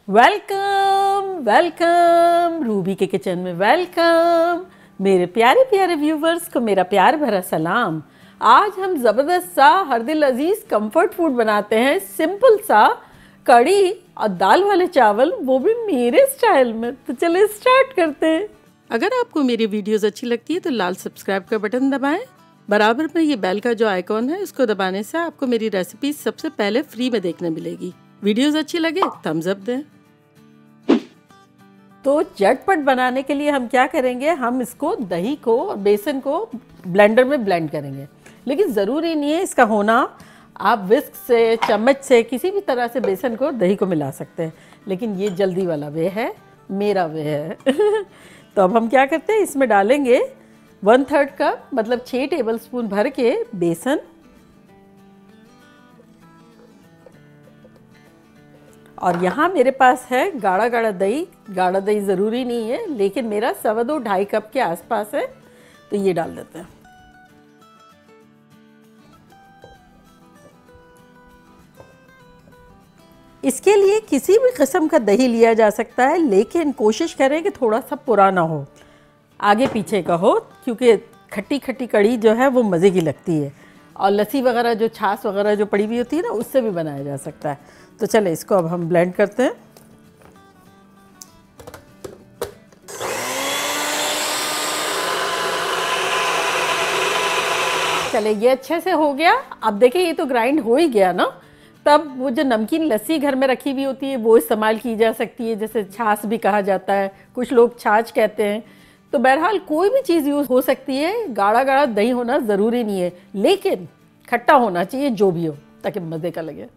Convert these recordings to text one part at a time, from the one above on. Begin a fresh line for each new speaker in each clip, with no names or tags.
Welcome welcome Ruby के kitchen में welcome. मेरे प्यारे प्यारे व्यूवर्स को मेरा प्यार भरा सलाम। आज हम ज़बरदस्त सा हर दिल अजीज़ कंफर्ट फूड बनाते हैं। सिंपल सा कड़ी और दाल वाले चावल, वो भी मेरे स्टाइल में। तो चलिए स्टार्ट करते हैं। अगर आपको मेरी वीडियोस अच्छी लगती है तो लाल सब्सक्राइब का बटन दबाएं। बराबर में ये बेल का जो आइकॉन है इसको दबाने से आपको मेरी रेसिपी सबसे पहले फ्री में देखने मिलेगी। वीडियोस अच्छी लगे थम्स अप दें। तो झटपट बनाने के लिए हम क्या करेंगे, हम इसको दही को और बेसन को ब्लेंडर में ब्लेंड करेंगे। लेकिन ज़रूरी नहीं है इसका होना, आप विस्क से, चम्मच से, किसी भी तरह से बेसन को दही को मिला सकते हैं। लेकिन ये जल्दी वाला वे है, मेरा वे है। तो अब हम क्या करते हैं, इसमें डालेंगे 1/3 कप मतलब 6 टेबलस्पून भर के बेसन, और यहाँ मेरे पास है गाढ़ा गाढ़ा दही। गाढ़ा दही ज़रूरी नहीं है, लेकिन मेरा 2.25 कप के आसपास है, तो ये डाल देते हैं। इसके लिए किसी भी किस्म का दही लिया जा सकता है, लेकिन कोशिश करें कि थोड़ा सा पुराना हो, आगे पीछे का हो, क्योंकि खट्टी खट्टी कड़ी जो है वो मज़े की लगती है। और लस्सी वगैरह जो छाछ वगैरह जो पड़ी हुई होती है ना, उससे भी बनाया जा सकता है। तो चले इसको अब हम ब्लेंड करते हैं। चले ये अच्छे से हो गया। अब देखिए ये तो ग्राइंड हो ही गया ना। तब वो जो नमकीन लस्सी घर में रखी हुई होती है वो इस्तेमाल की जा सकती है, जैसे छाछ भी कहा जाता है, कुछ लोग छाछ कहते हैं। तो बहरहाल कोई भी चीज़ यूज़ हो सकती है। गाढ़ा गाढ़ा दही होना ज़रूरी नहीं है, लेकिन खट्टा होना चाहिए जो भी हो, ताकि मज़े का लगे।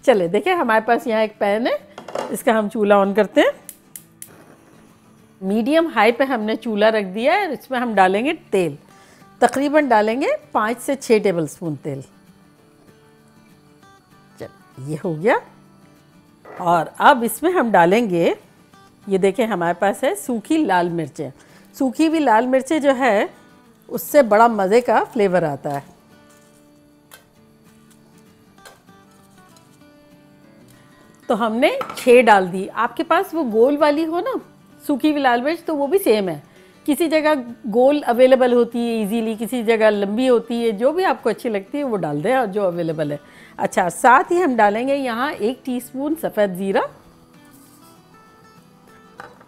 चले देखिए हमारे पास यहाँ एक पैन है, इसका हम चूल्हा ऑन करते हैं। मीडियम हाई पे हमने चूल्हा रख दिया है। इसमें हम डालेंगे तेल, तकरीबन डालेंगे 5 से 6 टेबलस्पून तेल। चल ये हो गया। और अब इसमें हम डालेंगे, ये देखें हमारे पास है सूखी लाल मिर्चें। सूखी हुई लाल मिर्चें जो है उससे बड़ा मज़े का फ्लेवर आता है। तो हमने 6 डाल दी। आपके पास वो गोल वाली हो ना सूखी हुई लाल मिर्च, तो वो भी सेम है। किसी जगह गोल अवेलेबल होती है इजीली, किसी जगह लंबी होती है। जो भी आपको अच्छी लगती है वो डाल दें, और जो अवेलेबल है। अच्छा, साथ ही हम डालेंगे यहाँ 1 टीस्पून सफ़ेद ज़ीरा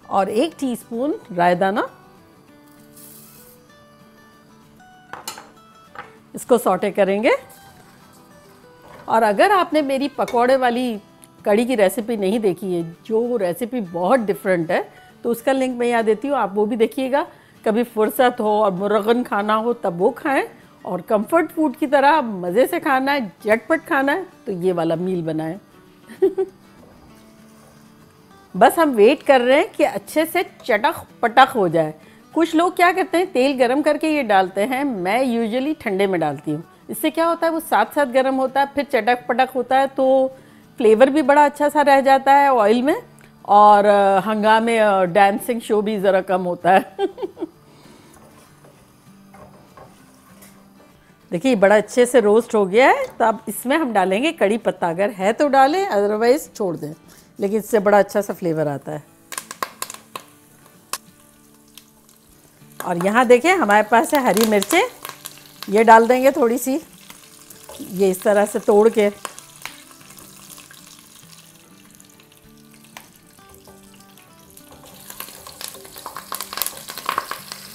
और 1 टीस्पून रायदाना। इसको सौटे करेंगे। और अगर आपने मेरी पकौड़े वाली कड़ी की रेसिपी नहीं देखी है, जो रेसिपी बहुत डिफरेंट है, तो उसका लिंक मैं यहाँ देती हूँ, आप वो भी देखिएगा। कभी फुर्सत हो और मुर्गन खाना हो तब वो खाएं, और कंफर्ट फूड की तरह मज़े से खाना है, झटपट खाना है, तो ये वाला मील बनाएं। बस हम वेट कर रहे हैं कि अच्छे से चटक पटक हो जाए। कुछ लोग क्या करते हैं, तेल गरम करके ये डालते हैं। मैं यूजुअली ठंडे में डालती हूँ। इससे क्या होता है, वो साथ साथ गरम होता है, फिर चटक पटक होता है, तो फ्लेवर भी बड़ा अच्छा सा रह जाता है ऑयल में, और हंगामे डांसिंग शो भी ज़रा कम होता है। देखिए बड़ा अच्छे से रोस्ट हो गया है। तो अब इसमें हम डालेंगे कड़ी पत्ता। अगर है तो डालें, अदरवाइज छोड़ दें, लेकिन इससे बड़ा अच्छा सा फ्लेवर आता है। और यहाँ देखें हमारे पास है हरी मिर्चें, ये डाल देंगे थोड़ी सी, ये इस तरह से तोड़ के।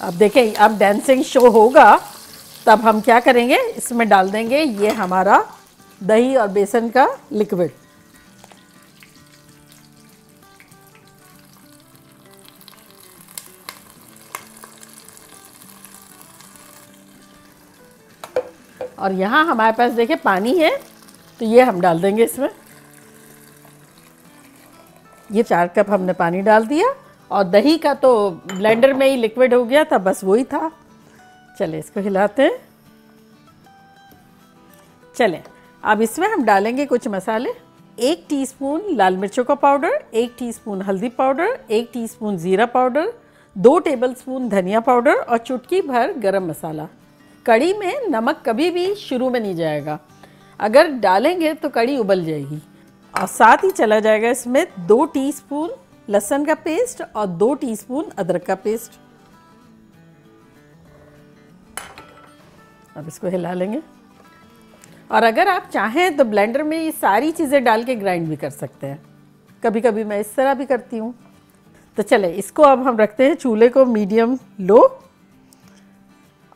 अब देखें, अब डांसिंग शो होगा, तब हम क्या करेंगे, इसमें डाल देंगे ये हमारा दही और बेसन का लिक्विड। और यहाँ हमारे पास देखिए पानी है, तो ये हम डाल देंगे इसमें। ये 4 कप हमने पानी डाल दिया, और दही का तो ब्लेंडर में ही लिक्विड हो गया था, बस वही था। चले इसको हिलाते हैं। चलें अब इसमें हम डालेंगे कुछ मसाले। 1 टीस्पून लाल मिर्चों का पाउडर, 1 टीस्पून हल्दी पाउडर, 1 टीस्पून ज़ीरा पाउडर, 2 टेबलस्पून धनिया पाउडर और चुटकी भर गरम मसाला। कड़ी में नमक कभी भी शुरू में नहीं जाएगा, अगर डालेंगे तो कड़ी उबल जाएगी। और साथ ही चला जाएगा इसमें 2 टीस्पून लहसुन का पेस्ट और 2 टीस्पून अदरक का पेस्ट। अब इसको हिला लेंगे। और अगर आप चाहें तो ब्लेंडर में ये सारी चीज़ें डाल के ग्राइंड भी कर सकते हैं। कभी कभी मैं इस तरह भी करती हूँ। तो चले इसको अब हम रखते हैं चूल्हे को मीडियम लो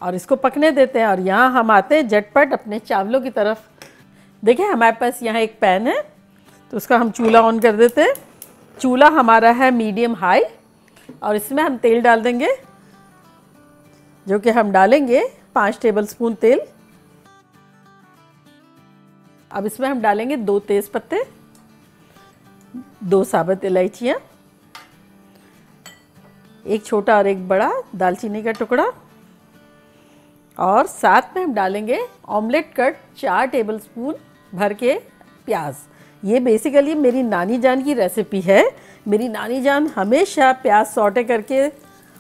और इसको पकने देते हैं। और यहाँ हम आते हैं झटपट अपने चावलों की तरफ। देखिए हमारे पास यहाँ एक पैन है, तो उसका हम चूल्हा ऑन कर देते हैं। चूल्हा हमारा है मीडियम हाई और इसमें हम तेल डाल देंगे, जो कि हम डालेंगे 5 टेबलस्पून तेल। अब इसमें हम डालेंगे 2 तेज पत्ते, 2 साबुत इलायचियाँ, एक छोटा और एक बड़ा दालचीनी का टुकड़ा, और साथ में हम डालेंगे ऑमलेट कट 4 टेबलस्पून भर के प्याज। ये बेसिकली मेरी नानी जान की रेसिपी है। मेरी नानी जान हमेशा प्याज सौटे करके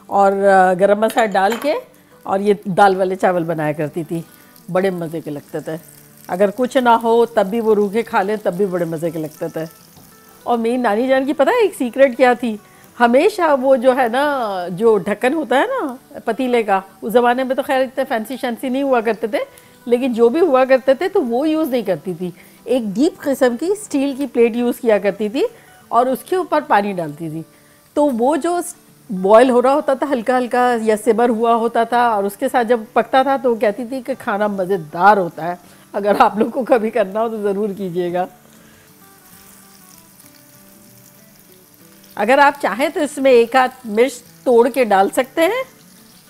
और गरम मसाला डाल के और ये दाल वाले चावल बनाया करती थी। बड़े मज़े के लगते थे। अगर कुछ ना हो तब भी वो रूखे खा लें तब भी बड़े मज़े के लगते थे। और मेरी नानी जान की पता है एक सीक्रेट क्या थी? हमेशा वो जो है ना, जो ढक्कन होता है ना पतीले का, उस ज़माने में तो खैर इतने फैंसी शैंसी नहीं हुआ करते थे, लेकिन जो भी हुआ करते थे तो वो यूज़ नहीं करती थी। एक डीप किस्म की स्टील की प्लेट यूज़ किया करती थी और उसके ऊपर पानी डालती थी। तो वो जो बॉयल हो रहा होता था हल्का हल्का या सिबर हुआ होता था और उसके साथ जब पकता था तो वो कहती थी कि खाना मज़ेदार होता है। अगर आप लोग को कभी करना हो तो ज़रूर कीजिएगा। अगर आप चाहें तो इसमें एक आध मिर्च तोड़ के डाल सकते हैं,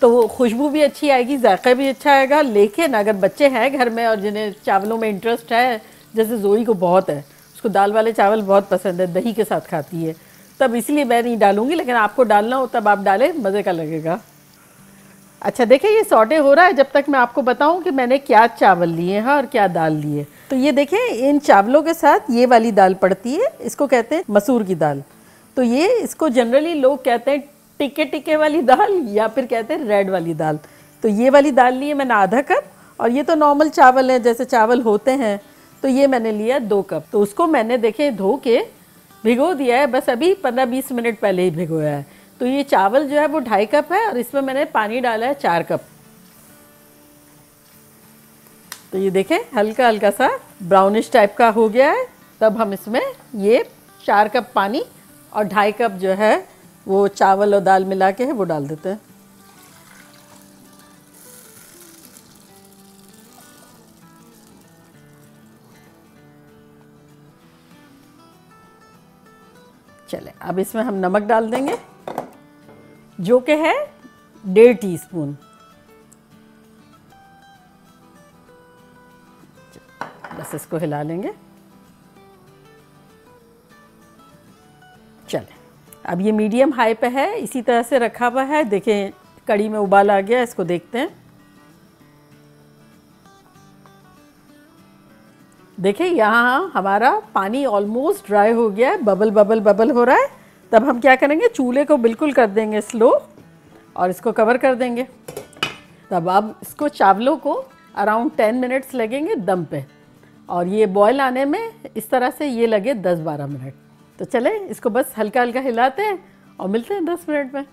तो खुशबू भी अच्छी आएगी, जायका भी अच्छा आएगा। लेकिन अगर बच्चे हैं घर में और जिन्हें चावलों में इंटरेस्ट है, जैसे जोई को बहुत है, उसको दाल वाले चावल बहुत पसंद है, दही के साथ खाती है, तब इसलिए मैं नहीं डालूंगी। लेकिन आपको डालना हो तब आप डालें, मज़े का लगेगा। अच्छा देखिए ये सौटे हो रहा है जब तक मैं आपको बताऊं कि मैंने क्या चावल लिए हैं और क्या दाल लिए। तो ये देखें इन चावलों के साथ ये वाली दाल पड़ती है, इसको कहते हैं मसूर की दाल। तो ये इसको जनरली लोग कहते हैं टिक्के टिक्के वाली दाल या फिर कहते हैं रेड वाली दाल। तो ये वाली दाल लिए मैंने आधा कप, और ये तो नॉर्मल चावल है जैसे चावल होते हैं, तो ये मैंने लिया 2 कप। तो उसको मैंने देखे धो के भिगो दिया है, बस अभी 15-20 मिनट पहले ही भिगोया है। तो ये चावल जो है वो 2.5 कप है और इसमें मैंने पानी डाला है 4 कप। तो ये देखें हल्का हल्का सा ब्राउनिश टाइप का हो गया है। तब हम इसमें ये 4 कप पानी और 2.5 कप जो है वो चावल और दाल मिला के है वो डाल देते हैं। चले अब इसमें हम नमक डाल देंगे, जो कि है 1.5 टीस्पून। बस इसको हिला लेंगे। चले अब ये मीडियम हाई पे है, इसी तरह से रखा हुआ है। देखें कड़ी में उबाल आ गया, इसको देखते हैं। देखिए यहाँ हमारा पानी ऑलमोस्ट ड्राई हो गया है, बबल बबल बबल हो रहा है। तब हम क्या करेंगे, चूल्हे को बिल्कुल कर देंगे स्लो और इसको कवर कर देंगे। तब अब इसको चावलों को अराउंड 10 मिनट्स लगेंगे दम पे, और ये बॉयल आने में इस तरह से ये लगे 10-12 मिनट। तो चले इसको बस हल्का हल्का हिलाते हैं और मिलते हैं 10 मिनट में।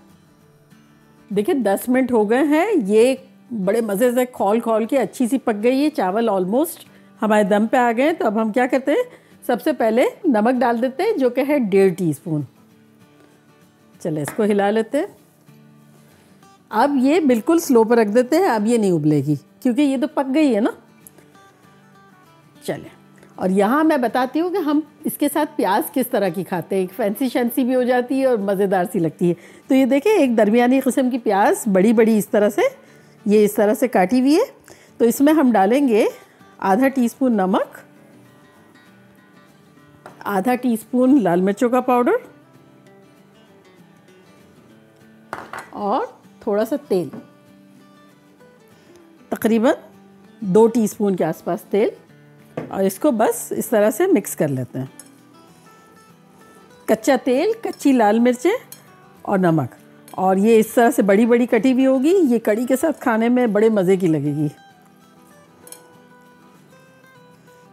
देखिए 10 मिनट हो गए हैं, ये बड़े मज़े से खौल खौल के अच्छी सी पक गई है। चावल ऑलमोस्ट हमारे दम पे आ गए। तो अब हम क्या करते हैं, सबसे पहले नमक डाल देते हैं, जो कि है 1.5 टीस्पून। चले इसको हिला लेते हैं। अब ये बिल्कुल स्लो पर रख देते हैं, अब ये नहीं उबलेगी क्योंकि ये तो पक गई है ना। चले और यहाँ मैं बताती हूँ कि हम इसके साथ प्याज किस तरह की खाते हैं। एक फैंसी शैंसी भी हो जाती है और मज़ेदार सी लगती है। तो ये देखें एक दरमियानी किस्म की प्याज बड़ी बड़ी इस तरह से, ये इस तरह से काटी हुई है। तो इसमें हम डालेंगे आधा टीस्पून नमक, आधा टीस्पून लाल मिर्चों का पाउडर और थोड़ा सा तेल, तकरीबन 2 टीस्पून के आसपास तेल, और इसको बस इस तरह से मिक्स कर लेते हैं। कच्चा तेल, कच्ची लाल मिर्चें और नमक, और ये इस तरह से बड़ी बड़ी कटी हुई होगी। ये कड़ी के साथ खाने में बड़े मज़े की लगेगी।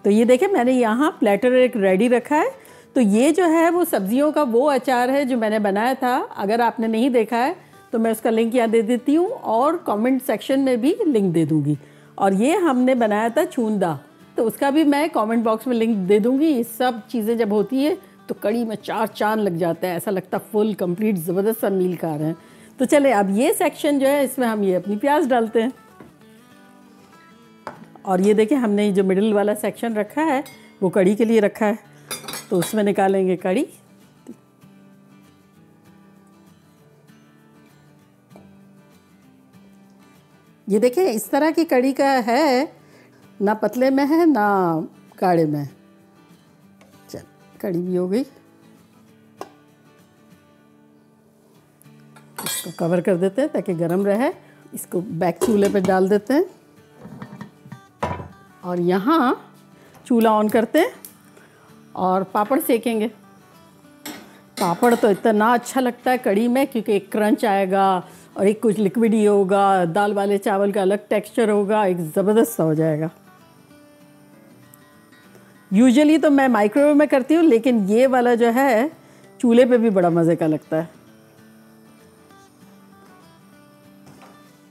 तो ये देखें मैंने यहाँ प्लेटर एक रेडी रखा है। तो ये जो है वो सब्जियों का वो अचार है जो मैंने बनाया था। अगर आपने नहीं देखा है तो मैं उसका लिंक यहाँ दे देती हूँ और कमेंट सेक्शन में भी लिंक दे दूँगी। और ये हमने बनाया था छूंदा, तो उसका भी मैं कमेंट बॉक्स में लिंक दे दूँगी। ये सब चीज़ें जब होती है तो कड़ी में 4 चांद लग जाता है, ऐसा लगता फुल कंप्लीट ज़बरदस्त सा मील खा रहे हैं। तो चले अब ये सेक्शन जो है इसमें हम ये अपनी प्याज डालते हैं। और ये देखिए हमने जो मिडिल वाला सेक्शन रखा है वो कड़ी के लिए रखा है, तो उसमें निकालेंगे कड़ी। ये देखें इस तरह की कड़ी का है, ना पतले में है ना गाढ़े में। चल कड़ी भी हो गई, इसको कवर कर देते हैं ताकि गर्म रहे। इसको बैक चूल्हे पे डाल देते हैं और यहाँ चूल्हा ऑन करते हैं और पापड़ सेकेंगे। पापड़ तो इतना अच्छा लगता है कड़ी में क्योंकि एक क्रंच आएगा और एक कुछ लिक्विड ही होगा, दाल वाले चावल का अलग टेक्सचर होगा, एक ज़बरदस्त सा हो जाएगा। यूजुअली तो मैं माइक्रोवेव में करती हूँ, लेकिन ये वाला जो है चूल्हे पे भी बड़ा मज़े का लगता है।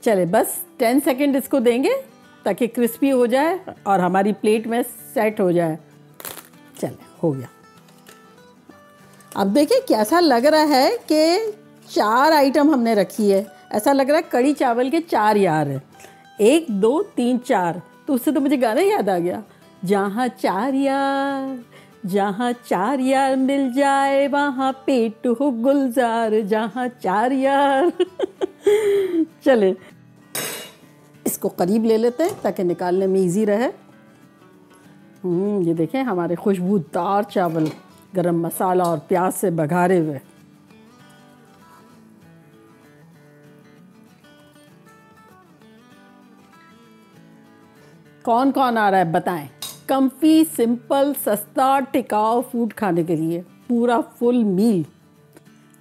चले बस 10 सेकंड इसको देंगे ताकि क्रिस्पी हो जाए और हमारी प्लेट में सेट हो जाए। चले हो गया। अब देखिए कैसा लग रहा है कि 4 आइटम हमने रखी है। ऐसा लग रहा है कड़ी चावल के 4 यार है, 1 2 3 4। तो उससे तो मुझे गाना याद आ गया, जहाँ 4 यार, जहाँ 4 यार मिल जाए वहाँ पेट हो गुलजार, जहाँ 4 यार। चले इसको करीब ले लेते हैं ताकि निकालने में इजी रहे। ये देखें हमारे खुशबूदार चावल गरम मसाला और प्याज से बघारे हुए। कौन कौन आ रहा है बताएं। कम्फी, सिंपल, सस्ता, टिकाऊ फूड खाने के लिए पूरा फुल मील।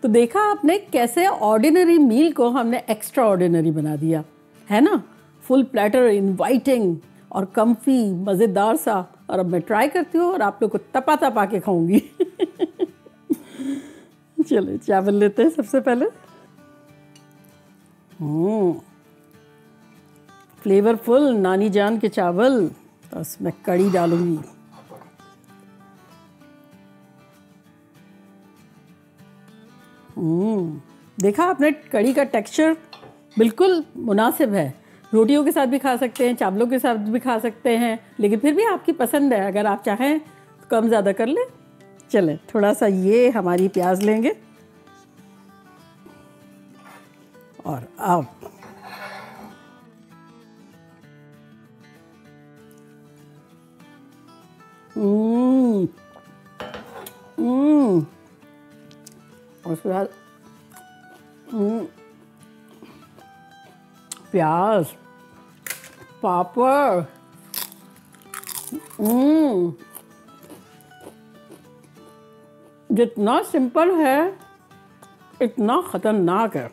तो देखा आपने कैसे ऑर्डिनरी मील को हमने एक्स्ट्रा ऑर्डिनरी बना दिया है ना। फुल प्लेटर, इनवाइटिंग और कम्फी, मज़ेदार सा। और अब मैं ट्राई करती हूँ और आप लोग को तपा तपा के खाऊंगी। चलिए चावल लेते हैं सबसे पहले। फ्लेवरफुल नानी जान के चावल, तो उसमें कड़ी डालूंगी। देखा आपने कड़ी का टेक्सचर बिल्कुल मुनासिब है। रोटियों के साथ भी खा सकते हैं, चावलों के साथ भी खा सकते हैं, लेकिन फिर भी आपकी पसंद है। अगर आप चाहें तो कम ज़्यादा कर लें। चलें थोड़ा सा ये हमारी प्याज लेंगे और अब उसके बाद प्याज, पापड़, जितना सिंपल है इतना ख़तरनाक है।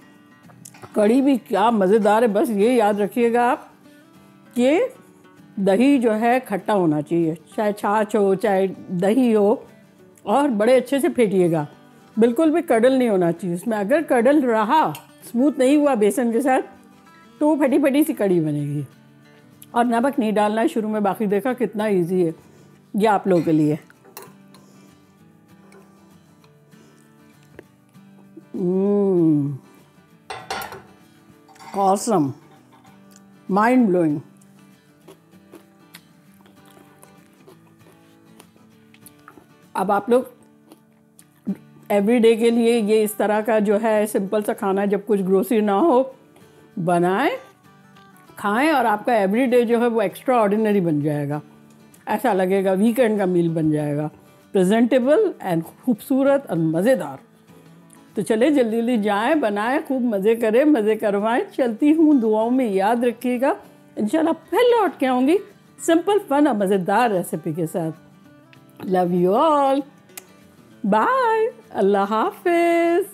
कड़ी भी क्या मज़ेदार है। बस ये याद रखिएगा आप कि दही जो है खट्टा होना चाहिए, चाहे छाछ हो चाहे दही हो, और बड़े अच्छे से फेंटिएगा। बिल्कुल भी कडल नहीं होना चाहिए उसमें। अगर कडल रहा, स्मूथ नहीं हुआ बेसन के साथ, तो वो फटी फटी सी कड़ी बनेगी। और नमक नहीं डालना है शुरू में, बाकी देखा कितना इजी है। ये आप लोगों के लिए। Awesome, mind blowing. अब आप लोग एवरीडे के लिए ये इस तरह का जो है सिंपल सा खाना, जब कुछ ग्रोसरी ना हो, बनाएं, खाएं और आपका एवरीडे जो है वो एक्स्ट्रा ऑर्डिनरी बन जाएगा। ऐसा लगेगा वीकेंड का मील बन जाएगा, प्रेजेंटेबल एंड खूबसूरत और मज़ेदार। तो चले जल्दी जल्दी जाएं, बनाएं, खूब मज़े करें, मज़े करवाएं। चलती हूँ, दुआओं में याद रखिएगा। इंशाल्लाह फिर लौट के आऊँगी सिंपल फन और मज़ेदार रेसिपी के साथ। लव यू ऑल, बाय, अल्लाह हाफिज़।